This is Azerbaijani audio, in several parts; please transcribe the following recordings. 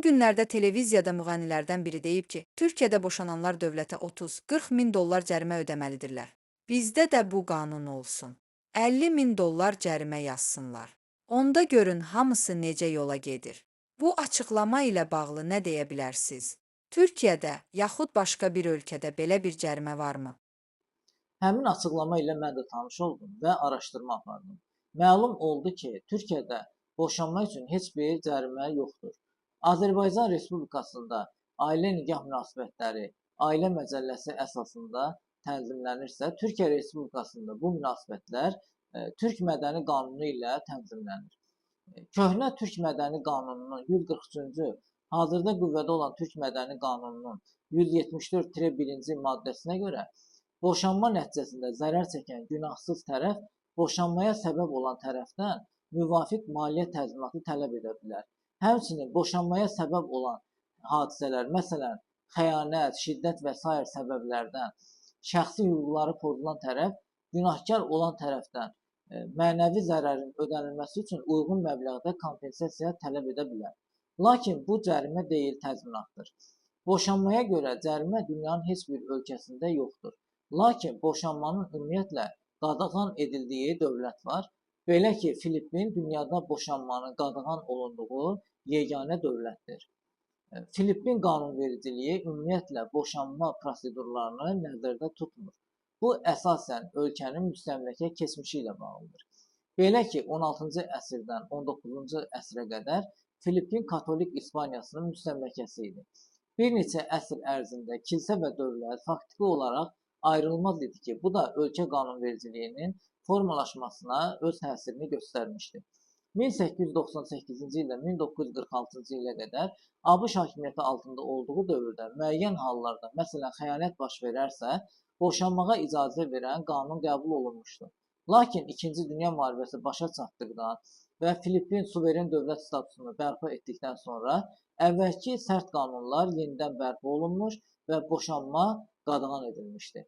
günlərdə televiziyada müğənnilərdən biri deyib ki, Türkiyədə boşananlar dövlətə 30-40 min dollar cərimə ödəməlidirlər. Bizdə də bu qanun olsun. 50 min dollar cərimə yazsınlar. Onda görün hamısı necə yola gedir. Bu açıqlama ilə bağlı nə deyə bilərsiniz? Türkiyədə yaxud başqa bir ölkədə belə bir cərimə varmı? Həmin açıqlama ilə mən də tanış oldum və araşdırma apardım. Məlum oldu ki, Türkiyədə boşanma üçün heç bir cərimə yoxdur. Azərbaycan Respublikasında ailə nikah münasibətləri ailə məcəlləsi əsasında tənzimlənirsə, Türkiyə Respublikasında bu münasibətlər Türk Mədəni Qanunu ilə tənzimlənir. Köhnə Türk Mədəni Qanununun 143-cü, hazırda qüvvədə olan Türk Mədəni Qanununun 174-1-ci maddəsinə görə boşanma nəticəsində zərər çəkən günahsız tərəf boşanmaya səbəb olan tərəfdən müvafiq maliyyə təzminatı tələb edə bilər. Həmçinin boşanmaya səbəb olan hadisələr, məsələn, xəyanət, şiddət və sair səbəblərdən şəxsi hüquqları pozulan tərəf günahkar olan tərəfdən mənəvi zərərin ödənilməsi üçün uyğun məbləğdə kompensasiya tələb edə bilər. Lakin bu cərimə deyil, təzminatdır. Boşanmaya görə cərimə dünyanın heç bir ölkəsində yoxdur. Lakin boşanmanın ümumiyyətlə qadağan edildiyi dövlət var. Belə ki, Filippin dünyada boşanmanın qadağan olunduğu yeganə dövlətdir. Filippin qanunvericiliyi ümumiyyətlə boşanma prosedurlarını nəzərdə tutmur. Bu əsasən ölkənin müstəmləkə keçmişi ilə bağlıdır. Belə ki, 16-cı əsrdən 19-cu əsrə qədər Filippin Katolik İspaniyasının müstəmləkəsi idi. Bir neçə əsr ərzində kilsə və dövlət faktiki olaraq ayrılmaz idi ki, bu da ölkə qanunvericiliyinin formalaşmasına öz təsirini göstərmişdi. 1898-ci ildə 1946-cı ilə qədər ABŞ hakimiyyəti altında olduğu dövrdə müəyyən hallarda, məsələn, xəyanət baş verərsə, boşanmağa icazə verən qanun qəbul olunmuşdu. Lakin 2-ci Dünya müharibəsi başa çatdıqdan və Filippin suveren dövlət statusunu bərpa etdikdən sonra əvvəlki sərt qanunlar yenidən bərpa olunmuş və boşanma qadağan edilmişdi.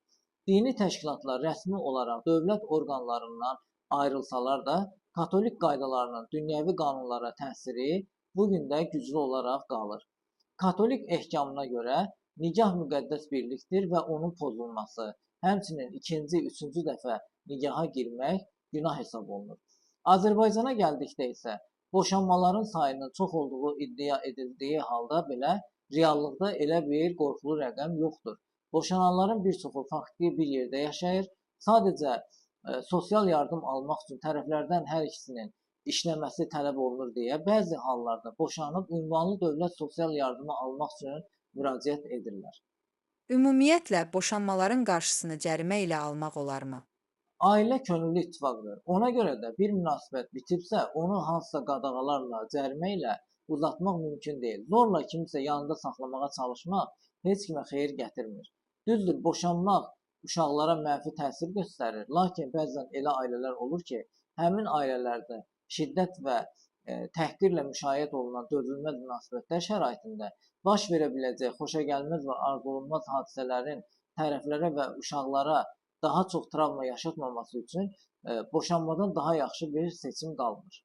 Dini təşkilatlar rəsmi olaraq dövlət orqanlarından ayrılsalar da, katolik qaydalarının dünyəvi qanunlara təsiri bugün də güclü olaraq qalır. Katolik ehkamına görə nikah müqəddəs birlikdir və onun pozulması, həmçinin ikinci, üçüncü dəfə nikaha girmək günah hesab olunur. Azərbaycana gəldikdə isə boşanmaların sayının çox olduğu iddia edildiyi halda belə reallıqda elə bir qorxulu rəqəm yoxdur. Boşananların bir çoxu faktiki bir yerdə yaşayır. Sadəcə sosial yardım almaq üçün tərəflərdən hər ikisinin işləməsi tələb olunur deyə bəzi hallarda boşanıb ünvanlı dövlət sosial yardımı almaq üçün müraciət edirlər. Ümumiyyətlə, boşanmaların qarşısını cərimə ilə almaq olarmı? Ailə könüllü ittifaqdır. Ona görə də bir münasibət bitibsə, onu hansısa qadağalarla, cərimə ilə uzatmaq mümkün deyil. Zorla kimsə yanında saxlamağa çalışmaq heç kimə xeyir gətirmir. Düzdür, boşanmaq uşaqlara mənfi təsir göstərir, lakin bəzən elə ailələr olur ki, həmin ailələrdə şiddət və təhqirlə müşayiət olunan dözülməz münasibətlər şəraitində baş verə biləcək xoşagəlməz və arzulunmaz hadisələrin tərəflərə və uşaqlara daha çox travma yaşatmaması üçün boşanmadan daha yaxşı bir seçim qalmır.